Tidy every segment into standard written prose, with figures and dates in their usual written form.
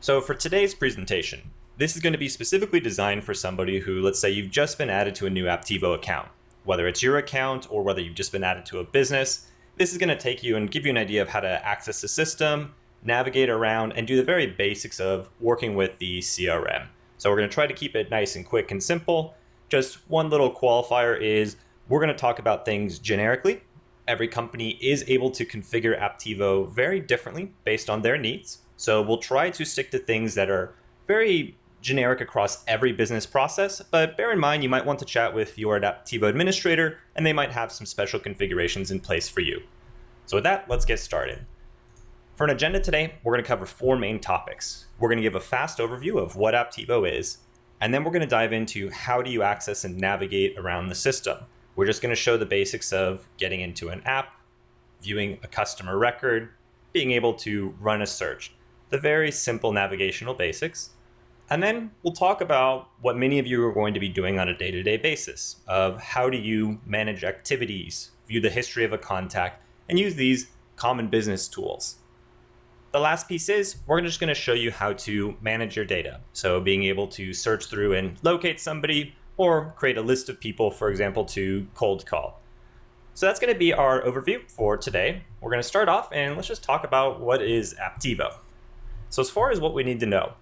So for today's presentation, this is going to be specifically designed for somebody who, let's say you've just been added to a new Apptivo account. Whether it's your account or whether you've just been added to a business, this is going to take you and give you an idea of how to access the system, navigate around, and do the very basics of working with the CRM. So we're going to try to keep it nice and quick and simple. Just one little qualifier is we're going to talk about things generically. Every company is able to configure Apptivo very differently based on their needs. So we'll try to stick to things that are very generic across every business process, but bear in mind you might want to chat with your Apptivo administrator and they might have some special configurations in place for you. So with that, let's get started. For an agenda today, we're going to cover 4 main topics. We're going to give a fast overview of what Apptivo is, and then we're going to dive into how do you access and navigate around the system. We're just going to show the basics of getting into an app, viewing a customer record, being able to run a search, the very simple navigational basics. And then we'll talk about what many of you are going to be doing on a day-to-day basis of how do you manage activities, view the history of a contact, and use these common business tools. The last piece is we're just going to show you how to manage your data. So being able to search through and locate somebody or create a list of people, for example, to cold call. So that's going to be our overview for today. We're going to start off and let's just talk about what is Apptivo. So as far as what we need to know,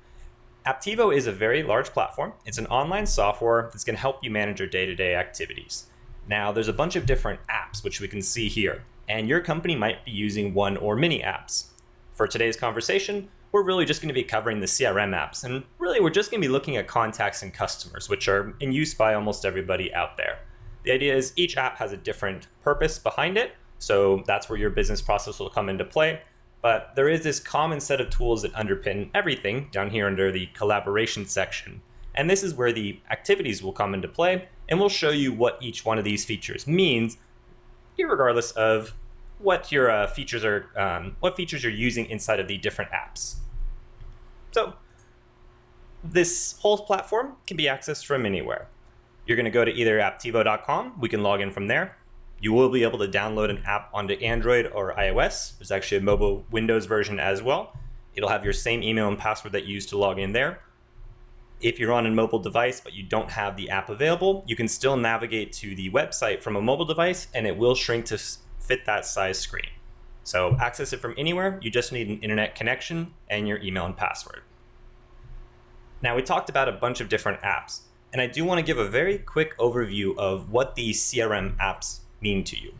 Apptivo is a very large platform. It's an online software that's going to help you manage your day-to-day activities. Now, there's a bunch of different apps, which we can see here, and your company might be using one or many apps. For today's conversation, we're really just going to be covering the CRM apps, and really we're just going to be looking at contacts and customers, which are in use by almost everybody out there. The idea is each app has a different purpose behind it, so that's where your business process will come into play. But there is this common set of tools that underpin everything down here under the collaboration section. And this is where the activities will come into play, and we'll show you what each one of these features means, regardless of what your features you're using inside of the different apps. So this whole platform can be accessed from anywhere. You're going to go to either Apptivo.com. We can log in from there. You will be able to download an app onto Android or iOS. There's actually a mobile Windows version as well. It'll have your same email and password that you used to log in there. If you're on a mobile device but you don't have the app available, you can still navigate to the website from a mobile device and it will shrink to fit that size screen. So access it from anywhere. You just need an internet connection and your email and password. Now, we talked about a bunch of different apps, and I do want to give a very quick overview of what these CRM apps mean to you.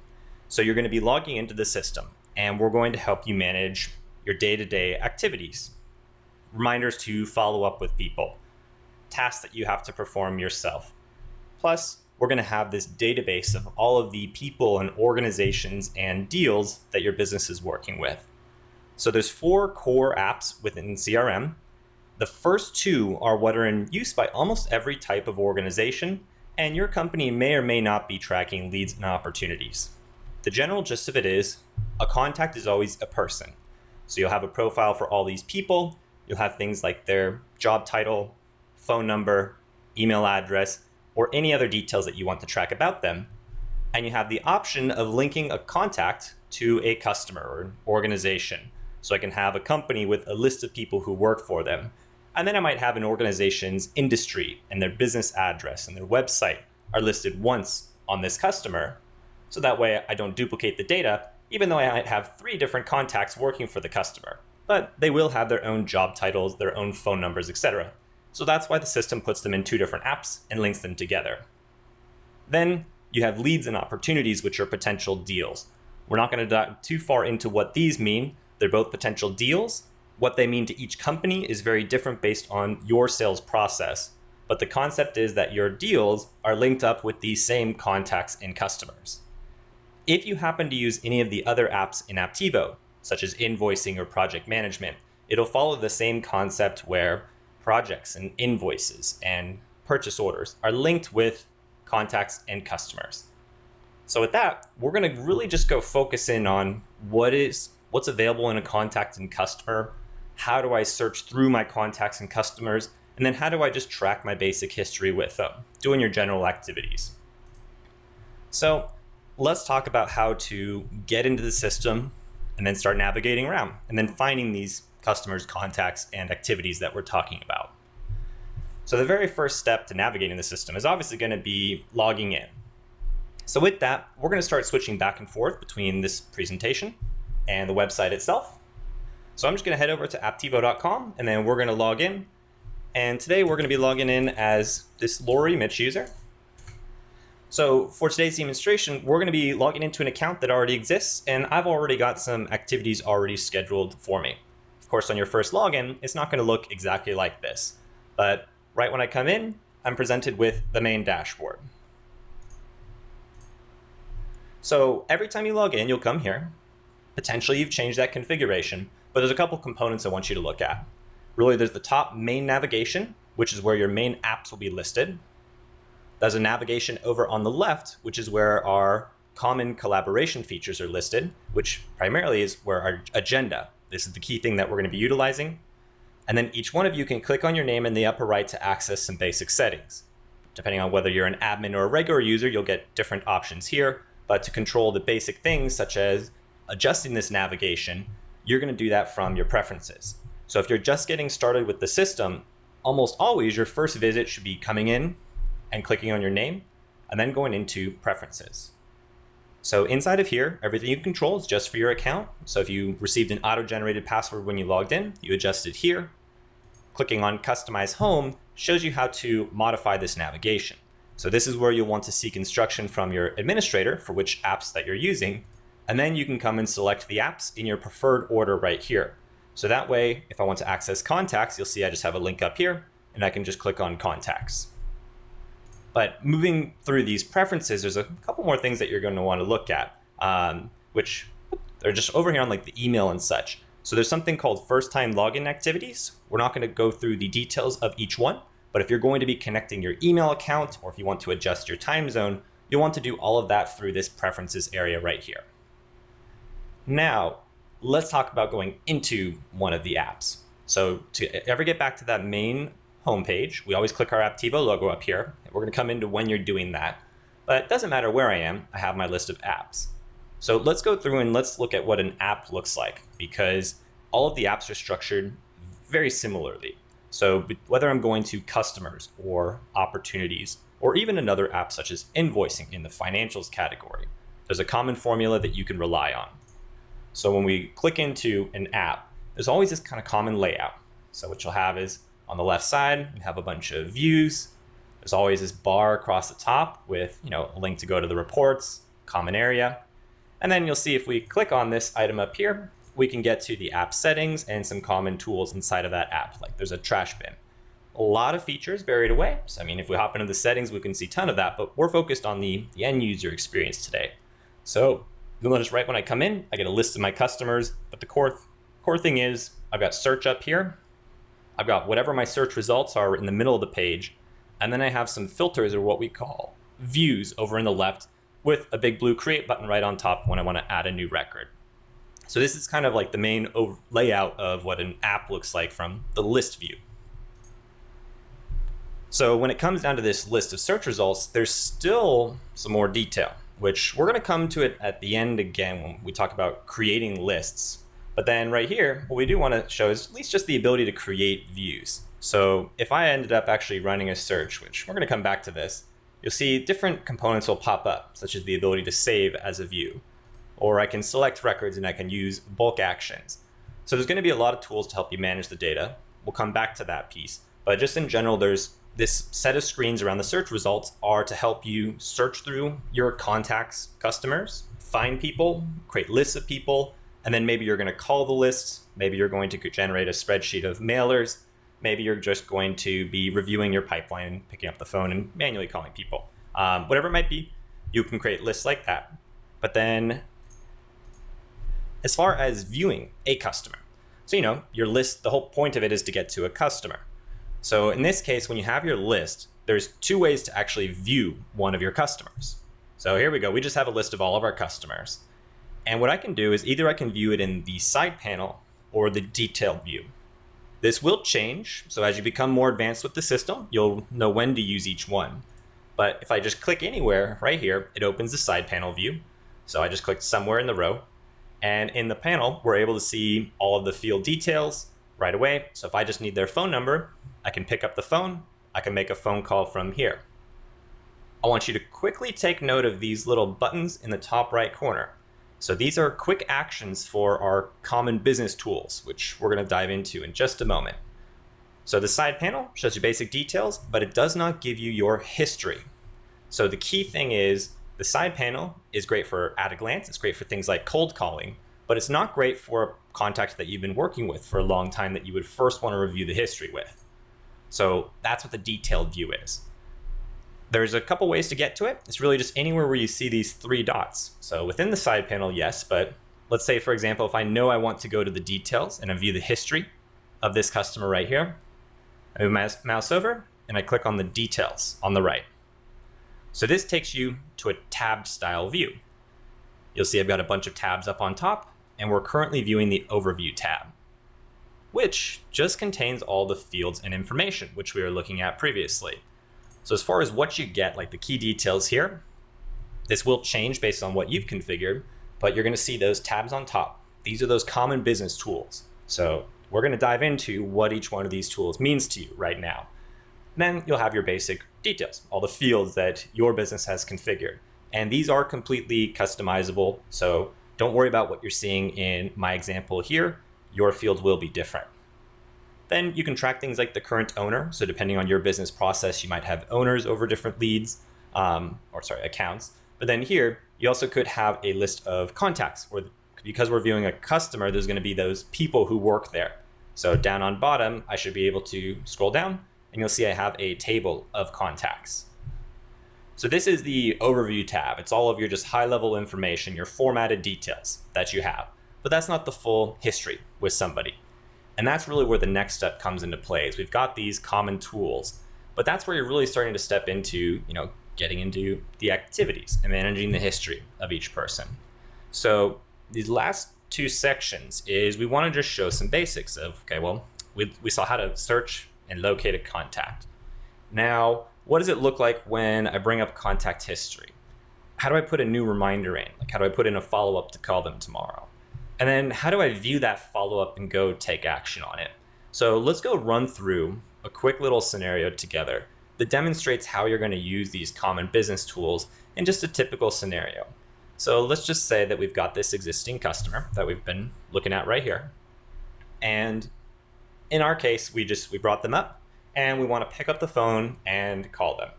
So you're going to be logging into the system, and we're going to help you manage your day-to-day activities, reminders to follow up with people, tasks that you have to perform yourself. Plus, we're going to have this database of all of the people and organizations and deals that your business is working with. So there's 4 core apps within CRM. The first 2 are what are in use by almost every type of organization, and your company may or may not be tracking leads and opportunities. The general gist of it is a contact is always a person. So you'll have a profile for all these people. You'll have things like their job title, phone number, email address, or any other details that you want to track about them. And you have the option of linking a contact to a customer or an organization. So I can have a company with a list of people who work for them. And then I might have an organization's industry and their business address and their website are listed once on this customer. So that way I don't duplicate the data, even though I might have 3 different contacts working for the customer. But they will have their own job titles, their own phone numbers, etc. So that's why the system puts them in 2 different apps and links them together. Then you have leads and opportunities, which are potential deals. We're not going to dive too far into what these mean. They're both potential deals. What they mean to each company is very different based on your sales process. But the concept is that your deals are linked up with these same contacts and customers. If you happen to use any of the other apps in Apptivo, such as invoicing or project management, it'll follow the same concept where projects and invoices and purchase orders are linked with contacts and customers. So with that, we're going to really just go focus in on what's available in a contact and customer. How do I search through my contacts and customers? And then how do I just track my basic history with them, doing your general activities? So let's talk about how to get into the system and then start navigating around and then finding these customers, contacts, and activities that we're talking about. So the very first step to navigating the system is obviously going to be logging in. So with that, we're going to start switching back and forth between this presentation and the website itself. So I'm just going to head over to Apptivo.com, and then we're going to log in. And today we're going to be logging in as this Lori Mitch user. So for today's demonstration, we're going to be logging into an account that already exists, and I've already got some activities already scheduled for me. Of course, on your first login, it's not going to look exactly like this, but right when I come in, I'm presented with the main dashboard. So every time you log in, you'll come here. Potentially you've changed that configuration, but there's a couple components I want you to look at. Really, there's the top main navigation, which is where your main apps will be listed. There's a navigation over on the left, which is where our common collaboration features are listed, which primarily is where our agenda. This is the key thing that we're going to be utilizing. And then each one of you can click on your name in the upper right to access some basic settings. Depending on whether you're an admin or a regular user, you'll get different options here. But to control the basic things, such as adjusting this navigation, you're going to do that from your preferences. So if you're just getting started with the system, almost always your first visit should be coming in and clicking on your name, and then going into preferences. So inside of here, everything you control is just for your account. So if you received an auto-generated password when you logged in, you adjust it here. Clicking on Customize Home shows you how to modify this navigation. So this is where you'll want to seek instruction from your administrator for which apps that you're using, and then you can come and select the apps in your preferred order right here. So that way, if I want to access contacts, you'll see I just have a link up here, and I can just click on contacts. But moving through these preferences, there's a couple more things that you're going to want to look at, which are just over here on like the email and such. So there's something called first-time login activities. We're not going to go through the details of each one, but if you're going to be connecting your email account, or if you want to adjust your time zone, you'll want to do all of that through this preferences area right here. Now, let's talk about going into one of the apps. So to ever get back to that main homepage, we always click our Apptivo logo up here. We're going to come into when you're doing that, but it doesn't matter where I am. I have my list of apps. So let's go through and let's look at what an app looks like, because all of the apps are structured very similarly. So whether I'm going to customers or opportunities, or even another app such as invoicing in the financials category, there's a common formula that you can rely on. So when we click into an app, there's always this kind of common layout. So what you'll have is on the left side, you have a bunch of views. There's always this bar across the top with, a link to go to the reports, common area. And then you'll see if we click on this item up here, we can get to the app settings and some common tools inside of that app. Like there's a trash bin. A lot of features buried away. So if we hop into the settings, we can see a ton of that, but we're focused on the end user experience today. So you'll notice right when I come in, I get a list of my customers, but the core thing is I've got search up here. I've got whatever my search results are in the middle of the page. And then I have some filters, or what we call views, over in the left with a big blue create button right on top when I want to add a new record. So this is kind of like the main layout of what an app looks like from the list view. So when it comes down to this list of search results, there's still some more detail, which we're going to come to it at the end again when we talk about creating lists. But then right here, what we do want to show is at least just the ability to create views. So if I ended up actually running a search, which we're going to come back to this, you'll see different components will pop up, such as the ability to save as a view, or I can select records and I can use bulk actions. So there's going to be a lot of tools to help you manage the data. We'll come back to that piece. But just in general, there's this set of screens around the search results are to help you search through your contacts, customers, find people, create lists of people, and then maybe you're going to call the lists. Maybe you're going to generate a spreadsheet of mailers. Maybe you're just going to be reviewing your pipeline, picking up the phone and manually calling people. Whatever it might be, you can create lists like that. But then as far as viewing a customer, so your list, the whole point of it is to get to a customer. So in this case, when you have your list, there's two ways to actually view one of your customers. So here we go. We just have a list of all of our customers. And what I can do is either I can view it in the side panel or the detailed view. This will change. So as you become more advanced with the system, you'll know when to use each one. But if I just click anywhere right here, it opens the side panel view. So I just clicked somewhere in the row. And in the panel, we're able to see all of the field details right away. So if I just need their phone number, I can pick up the phone. I can make a phone call from here. I want you to quickly take note of these little buttons in the top right corner. So these are quick actions for our common business tools, which we're going to dive into in just a moment. So the side panel shows you basic details, but it does not give you your history. So the key thing is the side panel is great for at a glance. It's great for things like cold calling, but it's not great for a contact that you've been working with for a long time that you would first want to review the history with. So that's what the detailed view is. There's a couple ways to get to it. It's really just anywhere where you see these three dots. So within the side panel, yes, but let's say, for example, if I know I want to go to the details and I view the history of this customer right here, I move my mouse over and I click on the details on the right. So this takes you to a tabbed style view. You'll see I've got a bunch of tabs up on top, and we're currently viewing the Overview tab, which just contains all the fields and information, which we were looking at previously. So as far as what you get, like the key details here, this will change based on what you've configured, but you're going to see those tabs on top. These are those common business tools. So we're going to dive into what each one of these tools means to you right now. Then you'll have your basic details, all the fields that your business has configured. And these are completely customizable. So don't worry about what you're seeing in my example here. Your fields will be different. Then you can track things like the current owner. So depending on your business process, you might have owners over different leads, accounts. But then here, you also could have a list of contacts, or because we're viewing a customer, there's going to be those people who work there. So down on bottom, I should be able to scroll down and you'll see I have a table of contacts. So this is the Overview tab. It's all of your just high-level information, your formatted details that you have. But that's not the full history with somebody. And that's really where the next step comes into play. Is we've got these common tools, but that's where you're really starting to step into, getting into the activities and managing the history of each person. So these last two sections is we want to just show some basics of, we saw how to search and locate a contact. Now, what does it look like when I bring up contact history? How do I put a new reminder in? Like, how do I put in a follow-up to call them tomorrow? And then how do I view that follow-up and go take action on it? So let's go run through a quick little scenario together that demonstrates how you're going to use these common business tools in just a typical scenario. So let's just say that we've got this existing customer that we've been looking at right here. And in our case, we brought them up and we want to pick up the phone and call them.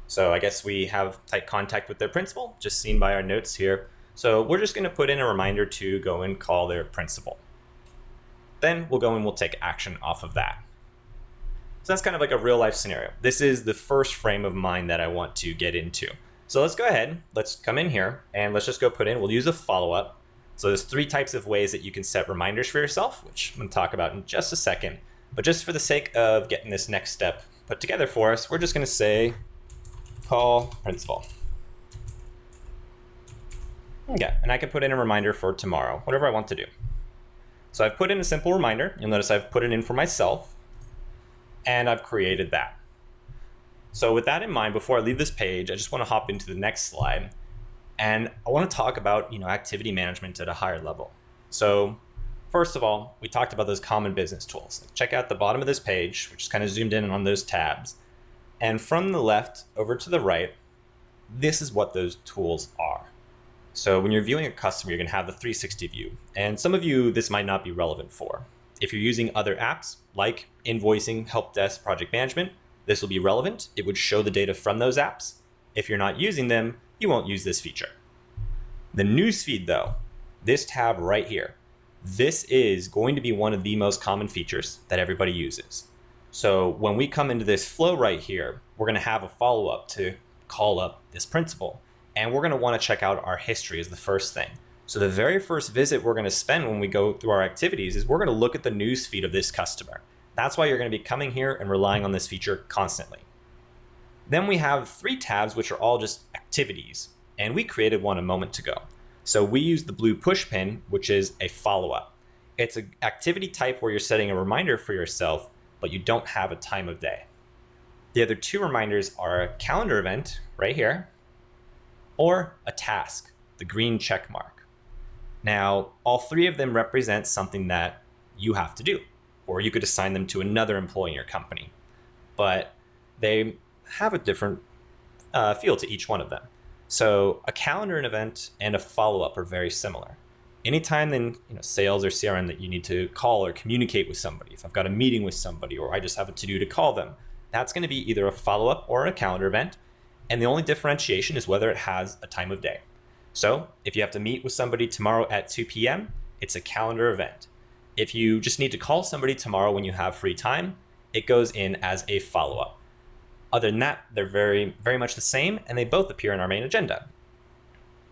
So I guess we have tight contact with their principal, just seen by our notes here. So we're just going to put in a reminder to go and call their principal. Then we'll go and we'll take action off of that. So that's kind of like a real life scenario. This is the first frame of mind that I want to get into. So let's go ahead, let's come in here and let's just go put in, we'll use a follow-up. So there's three types of ways that you can set reminders for yourself, which I'm going to talk about in just a second. But just for the sake of getting this next step put together for us, we're just going to say, call principal. Okay, and I can put in a reminder for tomorrow, whatever I want to do. So I've put in a simple reminder. You'll notice I've put it in for myself, and I've created that. So with that in mind, before I leave this page, I just want to hop into the next slide, and I want to talk about activity management at a higher level. So first of all, we talked about those common business tools. Check out the bottom of this page, which is kind of zoomed in on those tabs, and from the left over to the right, this is what those tools are. So when you're viewing a customer, you're going to have the 360 view. And some of you, this might not be relevant for. If you're using other apps like invoicing, help desk, project management, this will be relevant. It would show the data from those apps. If you're not using them, you won't use this feature. The newsfeed though, this tab right here, this is going to be one of the most common features that everybody uses. So when we come into this flow right here, we're going to have a follow-up to call up this principal. And we're going to want to check out our history as the first thing. So the very first visit we're going to spend when we go through our activities is we're going to look at the news feed of this customer. That's why you're going to be coming here and relying on this feature constantly. Then we have three tabs, which are all just activities. And we created one a moment ago. So we use the blue push pin, which is a follow-up. It's an activity type where you're setting a reminder for yourself, but you don't have a time of day. The other two reminders are a calendar event right here, or a task, the green check mark. Now, all three of them represent something that you have to do, or you could assign them to another employee in your company. But they have a different feel to each one of them. So a calendar, an event, and a follow-up are very similar. Anytime in sales or CRM that you need to call or communicate with somebody, if I've got a meeting with somebody or I just have a to-do to call them, that's going to be either a follow-up or a calendar event. And the only differentiation is whether it has a time of day. So if you have to meet with somebody tomorrow at 2 p.m., it's a calendar event. If you just need to call somebody tomorrow when you have free time, it goes in as a follow-up. Other than that, they're very, very much the same, and they both appear in our main agenda.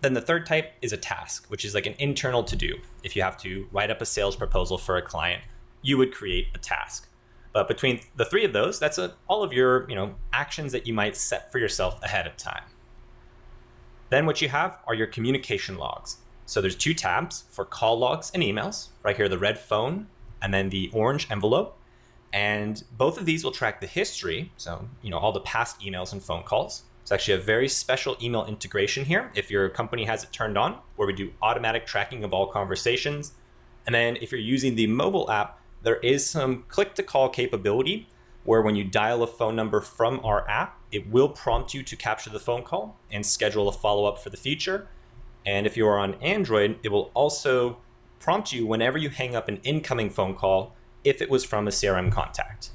Then the third type is a task, which is like an internal to-do. If you have to write up a sales proposal for a client, you would create a task. But between the three of those, that's all of your actions that you might set for yourself ahead of time. Then what you have are your communication logs. So there's two tabs for call logs and emails. Right here, the red phone, and then the orange envelope. And both of these will track the history, so all the past emails and phone calls. It's actually a very special email integration here if your company has it turned on, where we do automatic tracking of all conversations. And then if you're using the mobile app, there is some click-to-call capability where when you dial a phone number from our app, it will prompt you to capture the phone call and schedule a follow-up for the future. And if you are on Android, it will also prompt you whenever you hang up an incoming phone call if it was from a CRM contact.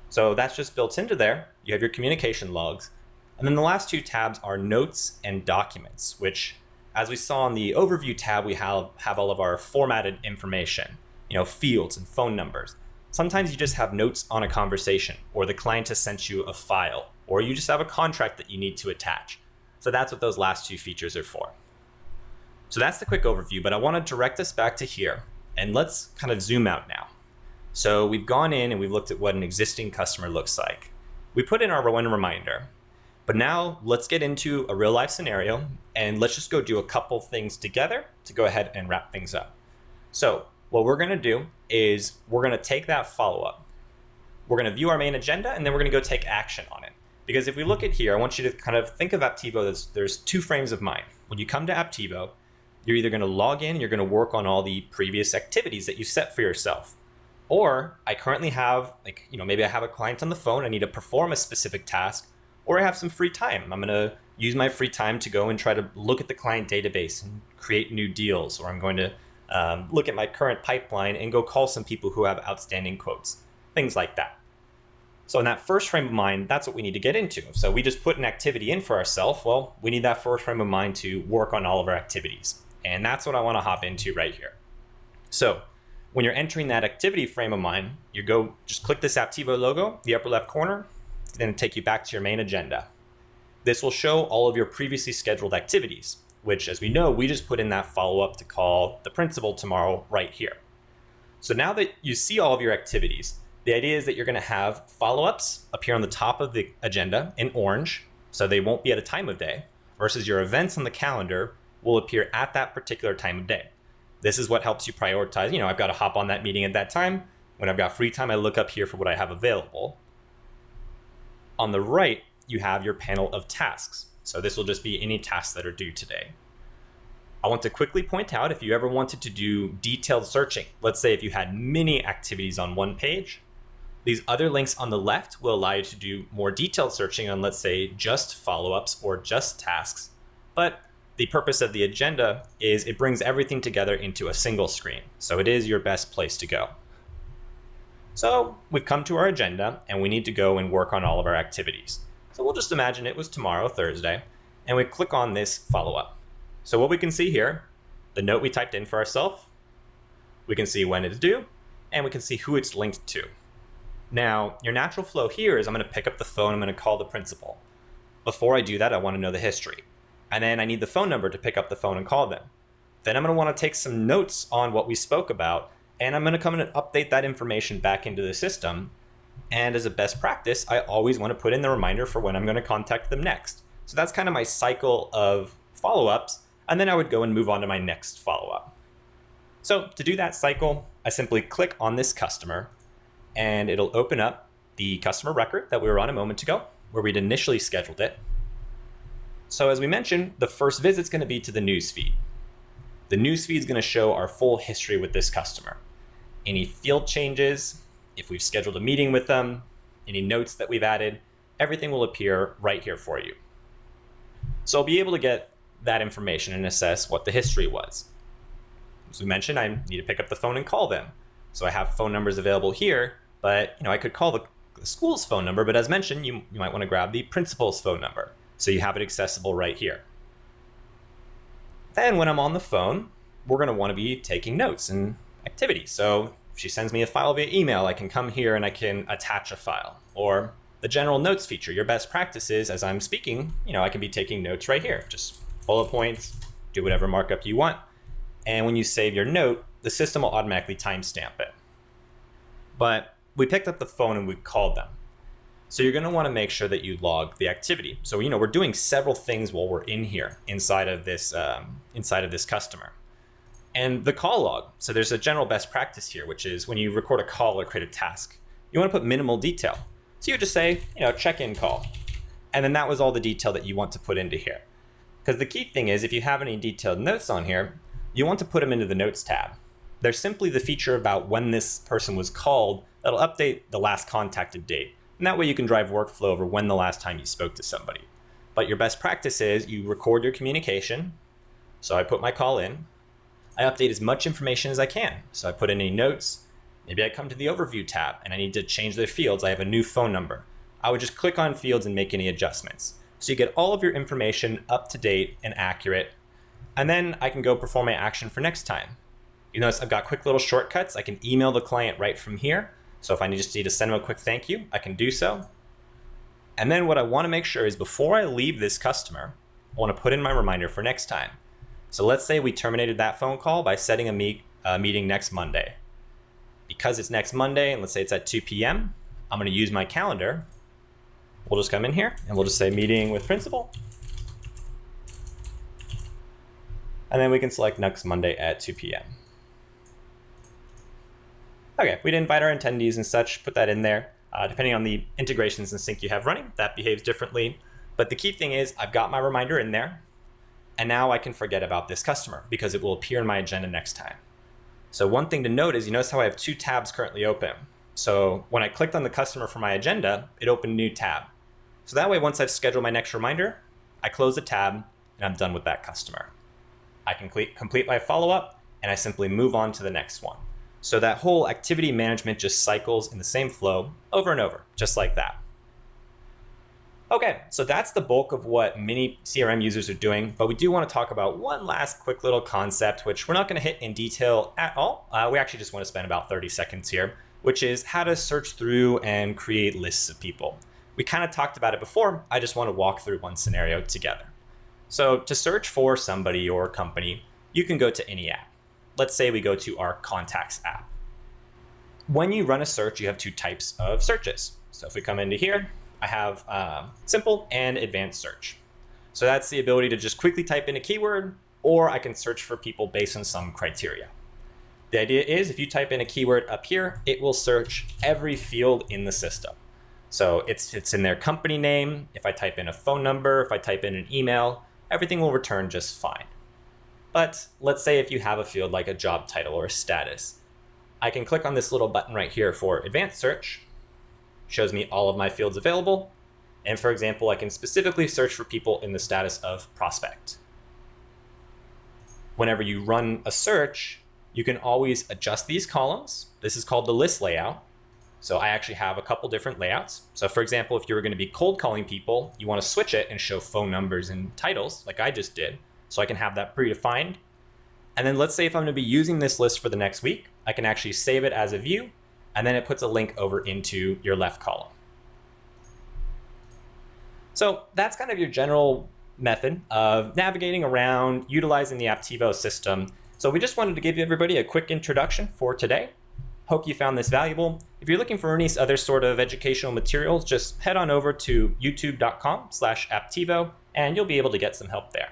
So that's just built into there. You have your communication logs. And then the last two tabs are notes and documents, which, as we saw in the overview tab, we have all of our formatted information, fields and phone numbers. Sometimes you just have notes on a conversation, or the client has sent you a file, or you just have a contract that you need to attach. So that's what those last two features are for. So that's the quick overview, but I want to direct us back to here, and let's kind of zoom out now. So we've gone in and we've looked at what an existing customer looks like. We put in our one reminder, but now let's get into a real life scenario and let's just go do a couple things together to go ahead and wrap things up. So what we're going to do is we're going to take that follow-up. We're going to view our main agenda, and then we're going to go take action on it. Because if we look at here, I want you to kind of think of Apptivo, there's two frames of mind. When you come to Apptivo, you're either going to log in and you're going to work on all the previous activities that you set for yourself. Or I currently have, maybe I have a client on the phone, I need to perform a specific task, or I have some free time. I'm going to use my free time to go and try to look at the client database and create new deals, or I'm going to look at my current pipeline and go call some people who have outstanding quotes, things like that. So in that first frame of mind, that's what we need to get into. So we just put an activity in for ourselves. Well, we need that first frame of mind to work on all of our activities. And that's what I want to hop into right here. So when you're entering that activity frame of mind, just click this Apptivo logo, the upper left corner, then it'll take you back to your main agenda. This will show all of your previously scheduled activities, which, as we know, we just put in that follow-up to call the principal tomorrow right here. So now that you see all of your activities, the idea is that you're going to have follow-ups appear on the top of the agenda in orange, so they won't be at a time of day, versus your events on the calendar will appear at that particular time of day. This is what helps you prioritize. I've got to hop on that meeting at that time. When I've got free time, I look up here for what I have available. On the right, you have your panel of tasks. So this will just be any tasks that are due today. I want to quickly point out, if you ever wanted to do detailed searching, let's say if you had many activities on one page, these other links on the left will allow you to do more detailed searching on, let's say, just follow-ups or just tasks. But the purpose of the agenda is it brings everything together into a single screen. So it is your best place to go. So we've come to our agenda and we need to go and work on all of our activities. So we'll just imagine it was tomorrow, Thursday, and we click on this follow-up. So what we can see here, the note we typed in for ourselves, we can see when it's due, and we can see who it's linked to. Now, your natural flow here is I'm going to pick up the phone, I'm going to call the principal. Before I do that, I want to know the history. And then I need the phone number to pick up the phone and call them. Then I'm going to want to take some notes on what we spoke about, and I'm going to come in and update that information back into the system. And as a best practice, I always want to put in the reminder for when I'm going to contact them next. So that's kind of my cycle of follow-ups, and then I would go and move on to my next follow-up. So to do that cycle, I simply click on this customer, and it'll open up the customer record that we were on a moment ago, where we'd initially scheduled it. So as we mentioned, the first visit's going to be to the news feed. The newsfeed is going to show our full history with this customer. Any field changes, if we've scheduled a meeting with them, any notes that we've added, everything will appear right here for you. So I'll be able to get that information and assess what the history was. As we mentioned, I need to pick up the phone and call them. So I have phone numbers available here, but I could call the school's phone number, but as mentioned, you might want to grab the principal's phone number. So you have it accessible right here. Then when I'm on the phone, we're going to want to be taking notes and activity. So if she sends me a file via email, I can come here and I can attach a file. Or the general notes feature, your best practices as I'm speaking, I can be taking notes right here. Just bullet points, do whatever markup you want. And when you save your note, the system will automatically timestamp it. But we picked up the phone and we called them. So you're going to want to make sure that you log the activity. So we're doing several things while we're in here inside of this customer. And the call log. So there's a general best practice here, which is when you record a call or create a task, you want to put minimal detail. So you just say, check-in call. And then that was all the detail that you want to put into here. Because the key thing is if you have any detailed notes on here, you want to put them into the notes tab. They're simply the feature about when this person was called that'll update the last contacted date. And that way you can drive workflow over when the last time you spoke to somebody. But your best practice is you record your communication. So I put my call in. I update as much information as I can. So I put in any notes. Maybe I come to the overview tab and I need to change the fields. I have a new phone number. I would just click on fields and make any adjustments. So you get all of your information up to date and accurate. And then I can go perform my action for next time. You notice I've got quick little shortcuts. I can email the client right from here. So if I just need to send them a quick thank you, I can do so. And then what I want to make sure is before I leave this customer, I want to put in my reminder for next time. So let's say we terminated that phone call by setting a meeting next Monday. Because it's next Monday, and let's say it's at 2 p.m., I'm going to use my calendar. We'll just come in here and we'll just say meeting with principal. And then we can select next Monday at 2 p.m. Okay, we'd invite our attendees and such, put that in there. Depending on the integrations and sync you have running, that behaves differently. But the key thing is I've got my reminder in there, and now I can forget about this customer because it will appear in my agenda next time. So one thing to note is you notice how I have two tabs currently open. So when I clicked on the customer for my agenda, it opened a new tab. So that way, once I've scheduled my next reminder, I close the tab and I'm done with that customer. I can complete my follow-up and I simply move on to the next one. So that whole activity management just cycles in the same flow over and over, just like that. Okay, so that's the bulk of what many CRM users are doing, but we do want to talk about one last quick little concept, which we're not going to hit in detail at all. We actually just want to spend about 30 seconds here, which is how to search through and create lists of people. We kind of talked about it before. I just want to walk through one scenario together. So to search for somebody or company, you can go to any app. Let's say we go to our contacts app. When you run a search, you have two types of searches. So if we come into here, I have simple and advanced search. So that's the ability to just quickly type in a keyword, or I can search for people based on some criteria. The idea is if you type in a keyword up here, it will search every field in the system. So it's in their company name. If I type in a phone number, if I type in an email, everything will return just fine. But let's say if you have a field like a job title or a status, I can click on this little button right here for advanced search. Shows me all of my fields available. And for example, I can specifically search for people in the status of prospect. Whenever you run a search, you can always adjust these columns. This is called the list layout. So I actually have a couple different layouts. So for example, if you were going to be cold calling people, you want to switch it and show phone numbers and titles like I just did. So I can have that predefined. And then let's say if I'm going to be using this list for the next week, I can actually save it as a view, and then it puts a link over into your left column. So that's kind of your general method of navigating around, utilizing the Apptivo system. So we just wanted to give everybody a quick introduction for today. Hope you found this valuable. If you're looking for any other sort of educational materials, just head on over to youtube.com/Apptivo, and you'll be able to get some help there.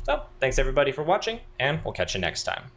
So thanks everybody for watching, and we'll catch you next time.